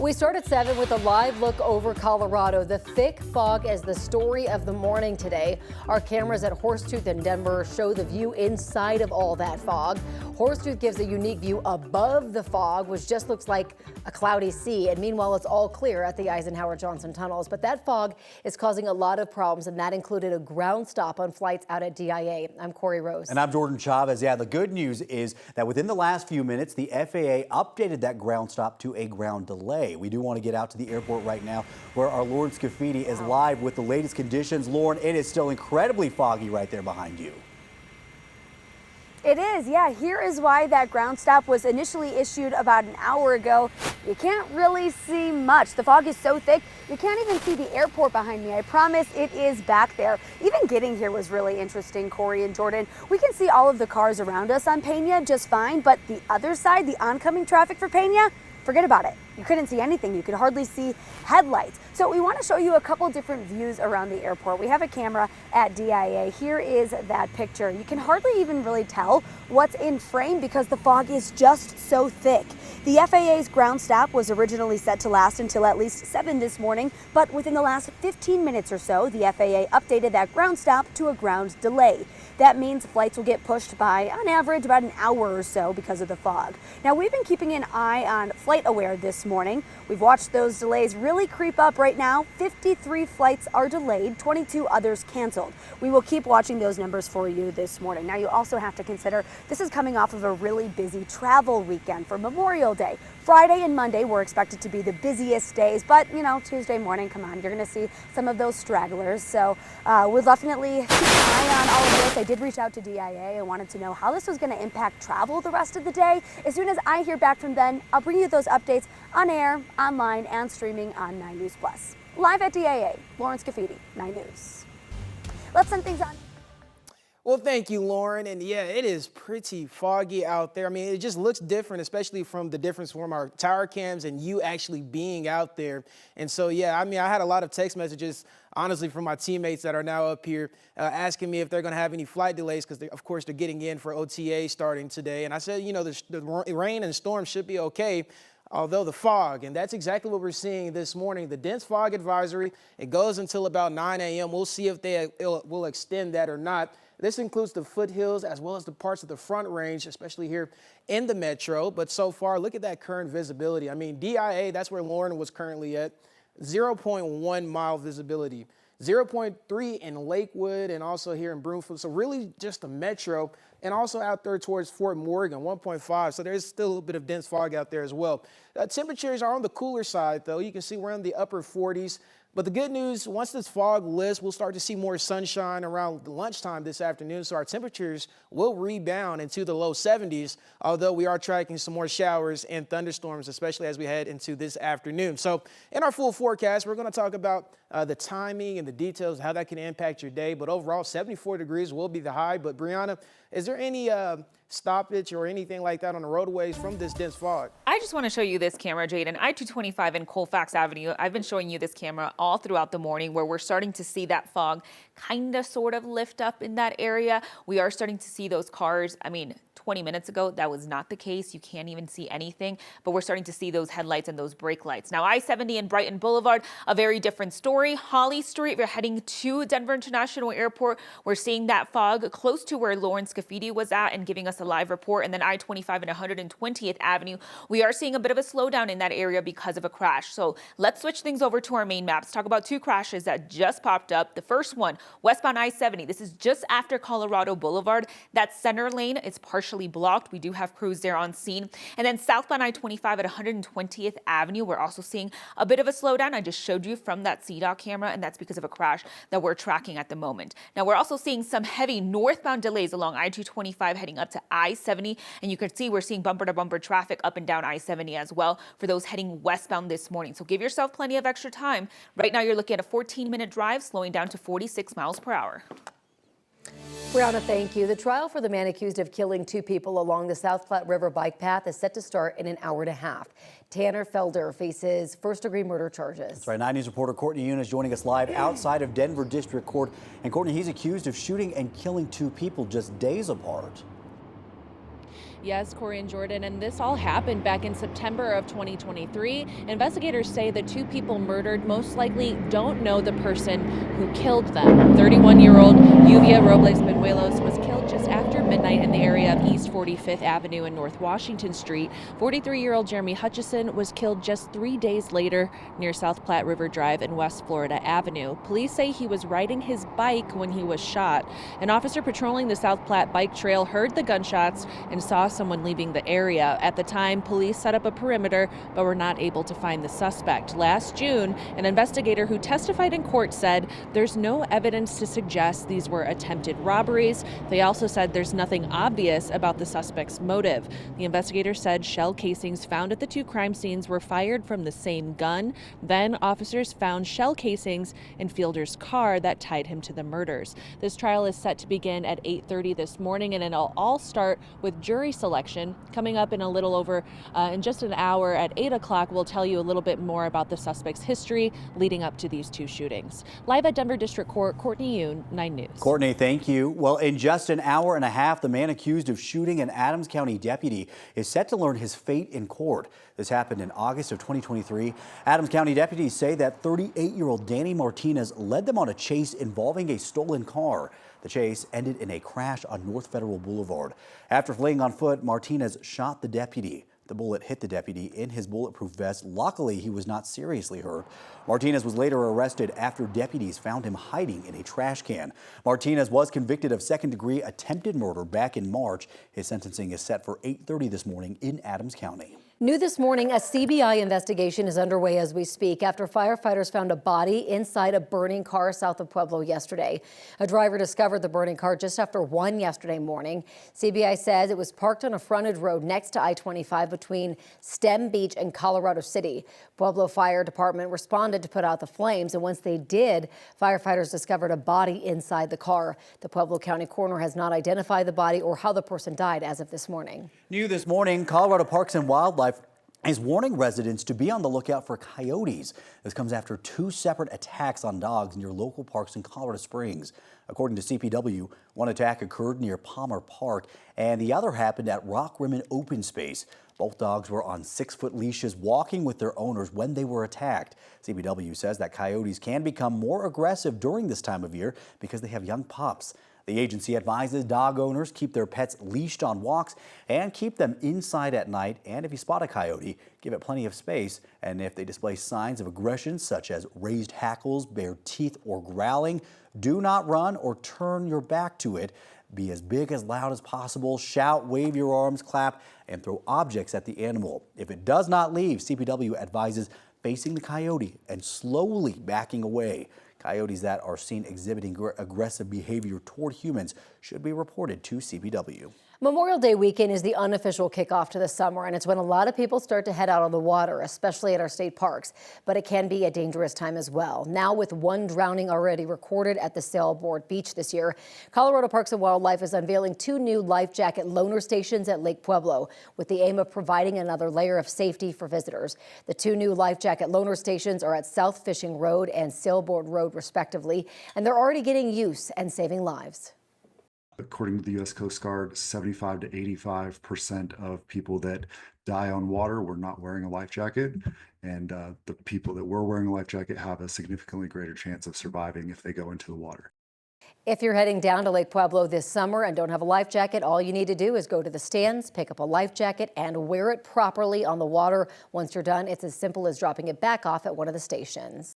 We start at 7 with a live look over Colorado. The thick fog is the story of the morning today. Our cameras at Horsetooth and Denver show the view inside of all that fog. Horsetooth gives a unique view above the fog, which just looks like a cloudy sea. And meanwhile, it's all clear at the Eisenhower Johnson tunnels. But that fog is causing a lot of problems, and that included a ground stop on flights out at DIA. I'm Corey Rose. And I'm Jordan Chavez. Yeah, the good news is that within the last few minutes, the FAA updated that ground stop to a ground delay. We do want to get out to the airport right now where our Lauren Scafidi is live with the latest conditions. Lauren, it is still incredibly foggy right there behind you. It is, yeah. Here is why that ground stop was initially issued about an hour ago. You can't really see much. The fog is so thick, you can't even see the airport behind me. I promise it is back there. Even getting here was really interesting, Corey and Jordan. We can see all of the cars around us on Pena just fine, but the other side, the oncoming traffic for Pena, forget about it. You couldn't see anything. You could hardly see headlights. So we want to show you a couple different views around the airport. We have a camera at DIA. Here is that picture. You can hardly even really tell what's in frame because the fog is just so thick. The FAA's ground stop was originally set to last until at least 7 this morning, but within the last 15 minutes or so, the FAA updated that ground stop to a ground delay. That means flights will get pushed by, on average, about an hour or so because of the fog. Now, we've been keeping an eye on FlightAware this morning. We've watched those delays really creep up right now. 53 flights are delayed, 22 others canceled. We will keep watching those numbers for you this morning. Now, you also have to consider this is coming off of a really busy travel weekend for Memorial Day. Friday and Monday were expected to be the busiest days, but you know, Tuesday morning, come on, you're going to see some of those stragglers. So we'll definitely keep an eye on all of this. I did reach out to DIA. I wanted to know how this was going to impact travel the rest of the day. As soon as I hear back from them, I'll bring you those updates on air, online, and streaming on 9 News Plus. Live at DIA, Lauren Scafidi, 9 News. Let's send things on. Well, thank you, Lauren. And yeah, it is pretty foggy out there. I mean, it just looks different, especially from the difference from our tower cams and you actually being out there. And so, yeah, I mean, I had a lot of text messages, honestly, from my teammates that are now up here asking me if they're going to have any flight delays because, of course, they're getting in for OTA starting today. And I said, you know, the rain and storm should be okay. Although the fog, and that's exactly what we're seeing this morning, the dense fog advisory, it goes until about 9 a.m. We'll see if they will extend that or not. This includes the foothills as well as the parts of the front range, especially here in the metro. But so far, look at that current visibility. I mean, DIA, that's where Lauren was currently at, 0.1 mile visibility. 0.3 in Lakewood and also here in Broomfield. So really just the metro and also out there towards Fort Morgan, 1.5. So there's still a little bit of dense fog out there as well. Temperatures are on the cooler side, though. You can see we're in the upper 40s. But the good news, once this fog lifts, we'll start to see more sunshine around lunchtime this afternoon. So our temperatures will rebound into the low 70s, although we are tracking some more showers and thunderstorms, especially as we head into this afternoon. So in our full forecast, we're going to talk about the timing and the details, how that can impact your day. But overall, 74 degrees will be the high. But Brianna, is there any stoppage or anything like that on the roadways from this dense fog? I just want to show you this camera, Jaden. I-225 and Colfax Avenue. I've been showing you this camera all throughout the morning where we're starting to see that fog kind of sort of lift up in that area. We are starting to see those cars. I mean, 20 minutes ago, that was not the case. You can't even see anything, but we're starting to see those headlights and those brake lights. Now, I-70 and Brighton Boulevard, a very different story. Holly Street, we're heading to Denver International Airport. We're seeing that fog close to where Lauren Scafidi was at and giving us a live report. And then I-25 and 120th Avenue, we are seeing a bit of a slowdown in that area because of a crash. So let's switch things over to our main maps. Talk about two crashes that just popped up. The first one, westbound I-70. This is just after Colorado Boulevard. That center lane is partially blocked. We do have crews there on scene. And then southbound I-25 at 120th Avenue, we're also seeing a bit of a slowdown. I just showed you from that CDOT camera, and that's because of a crash that we're tracking at the moment. Now, we're also seeing some heavy northbound delays along I-225 heading up to I-70, and you can see we're seeing bumper-to-bumper traffic up and down I-70 as well for those heading westbound this morning. So give yourself plenty of extra time. Right now, you're looking at a 14-minute drive, slowing down to 46 miles per hour. Brianna, thank you. The trial for the man accused of killing 2 people along the South Platte River bike path is set to start in an hour and a half. Tanner Felder faces first-degree murder charges. That's right. 9 News reporter Courtney Yun is joining us live outside of Denver District Court. And Courtney, he's accused of shooting and killing 2 people just days apart. Yes, Corey and Jordan, and this all happened back in September of 2023. Investigators say the two people murdered most likely don't know the person who killed them. 31-year-old Lluvia Robles Benuelos was killed just after midnight in the area of East 45th Avenue and North Washington Street. 43-year-old Jeremy Hutchison was killed just 3 days later near South Platte River Drive and West Florida Avenue. Police say he was riding his bike when he was shot. An officer patrolling the South Platte bike trail heard the gunshots and saw someone leaving the area. At the time, police set up a perimeter but were not able to find the suspect. Last June, an investigator who testified in court said there's no evidence to suggest these were attempted robberies. They also said there's nothing obvious about the suspect's motive. The investigator said shell casings found at the two crime scenes were fired from the same gun. Then officers found shell casings in Fielder's car that tied him to the murders. This trial is set to begin at 8:30 this morning, and it'll all start with jury selection coming up in a little over in just an hour. At 8 o'clock, we'll tell you a little bit more about the suspect's history leading up to these two shootings. Live at Denver District Court, Courtney Yoon, 9 News. Courtney, thank you. Well, in just an hour and a half, the man accused of shooting an Adams County deputy is set to learn his fate in court. This happened in August of 2023. Adams County deputies say that 38-year-old Danny Martinez led them on a chase involving a stolen car. The chase ended in a crash on North Federal Boulevard. After fleeing on foot, Martinez shot the deputy. The bullet hit the deputy in his bulletproof vest. Luckily, he was not seriously hurt. Martinez was later arrested after deputies found him hiding in a trash can. Martinez was convicted of second-degree attempted murder back in March. His sentencing is set for 8:30 this morning in Adams County. New this morning, a CBI investigation is underway as we speak after firefighters found a body inside a burning car south of Pueblo yesterday. A driver discovered the burning car just after 1 yesterday morning. CBI says it was parked on a frontage road next to I-25 between Stem Beach and Colorado City. Pueblo Fire Department responded to put out the flames, and once they did, firefighters discovered a body inside the car. The Pueblo County coroner has not identified the body or how the person died as of this morning. New this morning, Colorado Parks and Wildlife is warning residents to be on the lookout for coyotes. This comes after two separate attacks on dogs near local parks in Colorado Springs. According to CPW, one attack occurred near Palmer Park and the other happened at Rock Rim Open Space. Both dogs were on 6-foot leashes walking with their owners when they were attacked. CPW says that coyotes can become more aggressive during this time of year because they have young pups. The agency advises dog owners keep their pets leashed on walks and keep them inside at night. And if you spot a coyote, give it plenty of space. And if they display signs of aggression, such as raised hackles, bared teeth, or growling, do not run or turn your back to it. Be as big, as loud as possible, shout, wave your arms, clap, and throw objects at the animal. If it does not leave, CPW advises facing the coyote and slowly backing away. Coyotes that are seen exhibiting aggressive behavior toward humans should be reported to CPW. Memorial Day weekend is the unofficial kickoff to the summer, and it's when a lot of people start to head out on the water, especially at our state parks. But it can be a dangerous time as well. Now, with one drowning already recorded at the Sailboard Beach this year, Colorado Parks and Wildlife is unveiling 2 new life jacket loaner stations at Lake Pueblo with the aim of providing another layer of safety for visitors. The 2 new life jacket loaner stations are at South Fishing Road and Sailboard Road, respectively, and they're already getting use and saving lives. According to the U.S. Coast Guard, 75 to 85% of people that die on water were not wearing a life jacket. And the people that were wearing a life jacket have a significantly greater chance of surviving if they go into the water. If you're heading down to Lake Pueblo this summer and don't have a life jacket, all you need to do is go to the stands, pick up a life jacket, and wear it properly on the water. Once you're done, it's as simple as dropping it back off at one of the stations.